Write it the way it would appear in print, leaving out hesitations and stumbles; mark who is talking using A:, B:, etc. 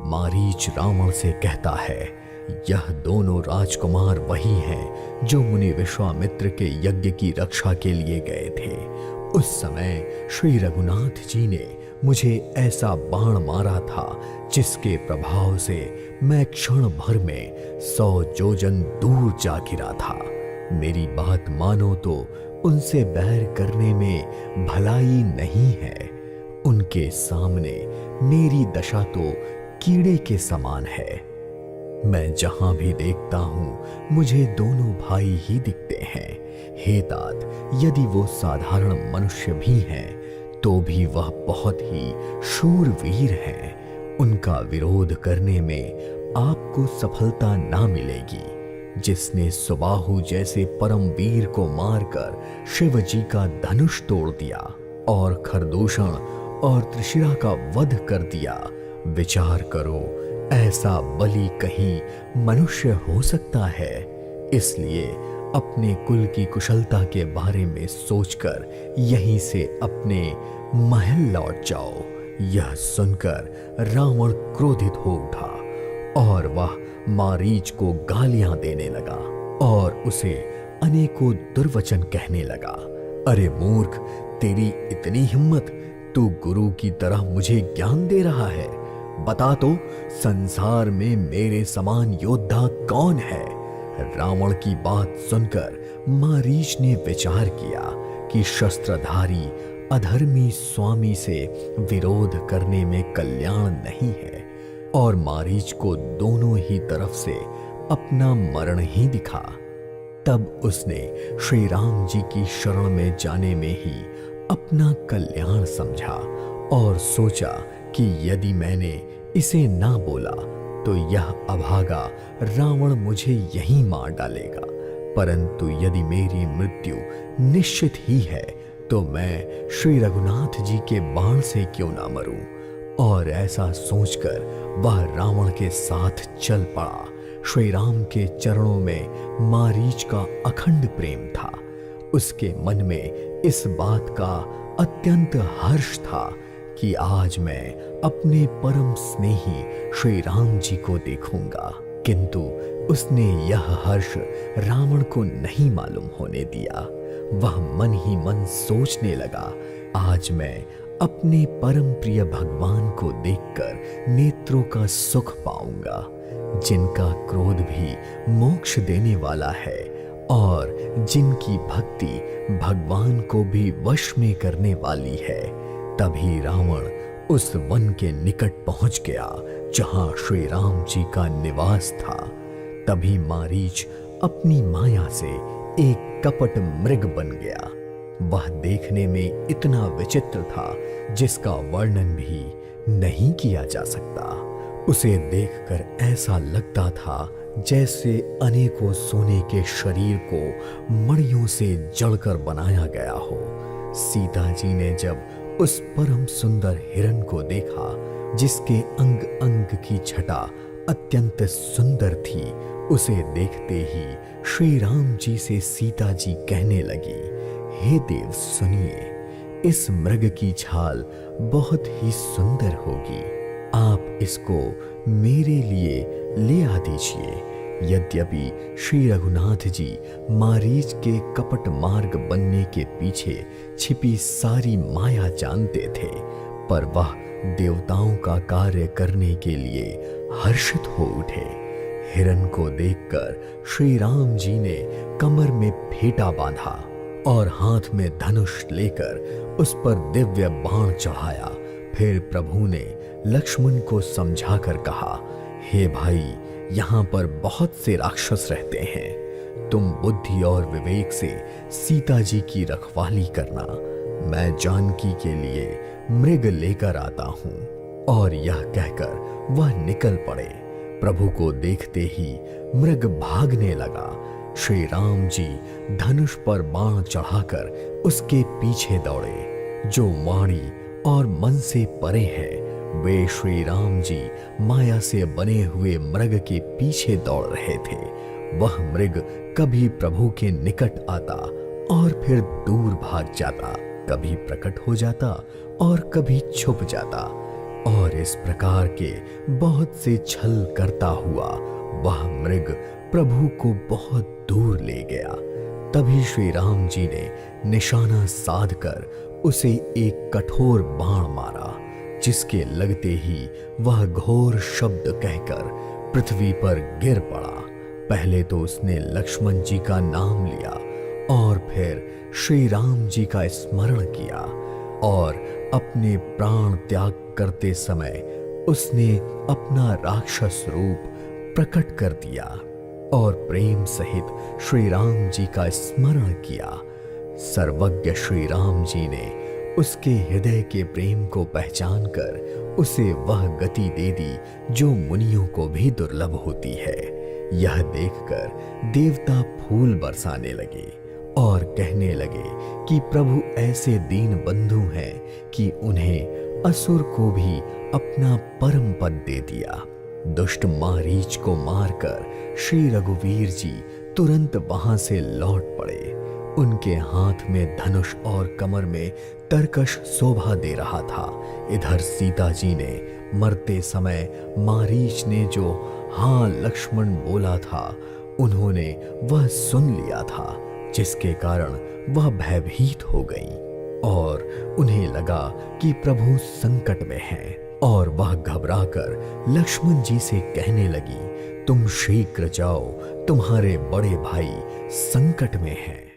A: मारीच रावण से कहता है, यह दोनों राजकुमार वही हैं जो मुनि विश्वामित्र के यज्ञ की रक्षा के लिए गए थे। उस समय श्री रघुनाथ जी ने मुझे ऐसा बाण मारा था जिसके प्रभाव से मैं क्षण भर में 100 योजन दूर जा गिरा था। मेरी बात मानो तो उनसे बैर करने में भलाई नहीं है। उनके सामने मेरी दशा तो कीड़े के समान है। मैं जहां भी देखता हूं मुझे दोनों भाई ही दिखते हैं। हे तात, यदि वो साधारण मनुष्य भी हैं तो भी वह बहुत ही शूरवीर हैं। उनका विरोध करने में आपको सफलता ना मिलेगी। जिसने सुबाहु जैसे परमवीर को मारकर शिव जी का धनुष तोड़ दिया और खरदूषण और त्रिशिरा का वध कर दिया, विचार करो ऐसा बलि कहीं मनुष्य हो सकता है। इसलिए अपने कुल की कुशलता के बारे में सोचकर यहीं से अपने महल लौट जाओ। यह सुनकर रावण क्रोधित हो उठा और वह मारीच को गालियां देने लगा और उसे अनेकों दुर्वचन कहने लगा। अरे मूर्ख, तेरी इतनी हिम्मत, तू गुरु की तरह मुझे ज्ञान दे रहा है। बता तो, संसार में मेरे समान योद्धा कौन है? रावण की बात सुनकर मारीच ने विचार किया कि शस्त्रधारी अधर्मी स्वामी से विरोध करने में कल्याण नहीं है और मारीच को दोनों ही तरफ से अपना मरण ही दिखा। तब उसने श्री राम जी की शरण में जाने में ही अपना कल्याण समझा और सोचा कि यदि मैंने इसे ना बोला तो यह अभागा रावण मुझे यहीं मार डालेगा। परंतु यदि मेरी मृत्यु निश्चित ही है तो मैं श्री रघुनाथ जी के बाण से क्यों ना मरूं। और ऐसा सोचकर वह रावण के साथ चल पड़ा। श्री राम के चरणों में मारीच का अखंड प्रेम था। उसके मन में इस बात का अत्यंत हर्ष था कि आज मैं अपने परम स्नेही श्री राम जी को देखूंगा। किंतु उसने यह हर्ष रावण को नहीं मालूम होने दिया। वह मन ही मन सोचने लगा, आज मैं अपने परम प्रिय भगवान को देखकर नेत्रों का सुख पाऊंगा, जिनका क्रोध भी मोक्ष देने वाला है और जिनकी भक्ति भगवान को भी वश में करने वाली है। तभी रावण उस वन के निकट पहुंच गया जहां श्री राम जी का निवास था। तभी मारीच अपनी माया से एक कपट मृग बन गया। वह देखने में इतना विचित्र था जिसका वर्णन भी नहीं किया जा सकता। उसे देखकर ऐसा लगता था जैसे अनेकों सोने के शरीर को मणियों से जड़कर बनाया गया हो। सीता जी ने जब उस परम सुंदर हिरण को देखा जिसके अंग अंग की छटा अत्यंत सुंदर थी, उसे देखते ही श्री राम जी से सीता जी कहने लगी, हे देव सुनिए, इस मृग की छाल बहुत ही सुंदर होगी। आप इसको मेरे लिए ले आ दीजिए। यद्यपि श्री रघुनाथ जी मारीच के कपट मार्ग बनने के पीछे छिपी सारी माया जानते थे, पर वह देवताओं का कार्य करने के लिए हर्षित हो उठे। हिरण को देखकर श्री राम जी ने कमर में फेटा बांधा और हाथ में धनुष लेकर उस पर दिव्य बाण चढ़ाया। फिर प्रभु ने लक्ष्मण को समझाकर कहा, हे भाई, यहाँ पर बहुत से राक्षस रहते हैं। तुम बुद्धि और विवेक से सीता जी की रखवाली करना। मैं जानकी के लिए मृग लेकर आता हूँ। और यह कहकर वह निकल पड़े। प्रभु को देखते ही मृग भागने लगा। श्री राम जी धनुष पर बाण चढ़ाकर उसके पीछे दौड़े। जो वाणी और मन से परे हैं, वे श्री राम जी माया से बने हुए मृग के पीछे दौड़ रहे थे। वह मृग कभी प्रभु के निकट आता और फिर दूर भाग जाता, कभी प्रकट हो जाता और कभी छुप जाता। और इस प्रकार के बहुत से छल करता हुआ वह मृग प्रभु को बहुत दूर ले गया। तभी श्री राम जी ने निशाना साधकर उसे एक कठोर बाण मारा, जिसके लगते ही वह घोर शब्द कहकर पृथ्वी पर गिर पड़ा। पहले तो उसने लक्ष्मण जी का नाम लिया और फिर श्री राम जी का स्मरण किया और अपने प्राण त्याग करते समय उसने अपना राक्षस रूप प्रकट कर दिया और प्रेम सहित श्री राम जी का स्मरण किया। सर्वज्ञ श्री राम जी ने उसके हृदय के प्रेम को पहचान कर उसे वह गति दे दी जो मुनियों को भी दुर्लभ होती है। यह देखकर देवता फूल बरसाने लगे और कहने लगे कि प्रभु ऐसे दीन बंधु हैं कि उन्हें असुर को भी अपना परम पद दे दिया। दुष्ट मारीच को मारकर श्री रघुवीर जी तुरंत वहां से लौट पड़े। उनके हाथ में धनुष और कमर में तरकश शोभा दे रहा था। इधर सीता जी ने मरते समय मारीच ने जो हाँ लक्ष्मण बोला था, उन्होंने वह सुन लिया था, जिसके कारण वह भयभीत हो गई और उन्हें लगा कि प्रभु संकट में हैं और वह घबराकर लक्ष्मण जी से कहने लगी, तुम शीघ्र जाओ, तुम्हारे बड़े भाई संकट में हैं।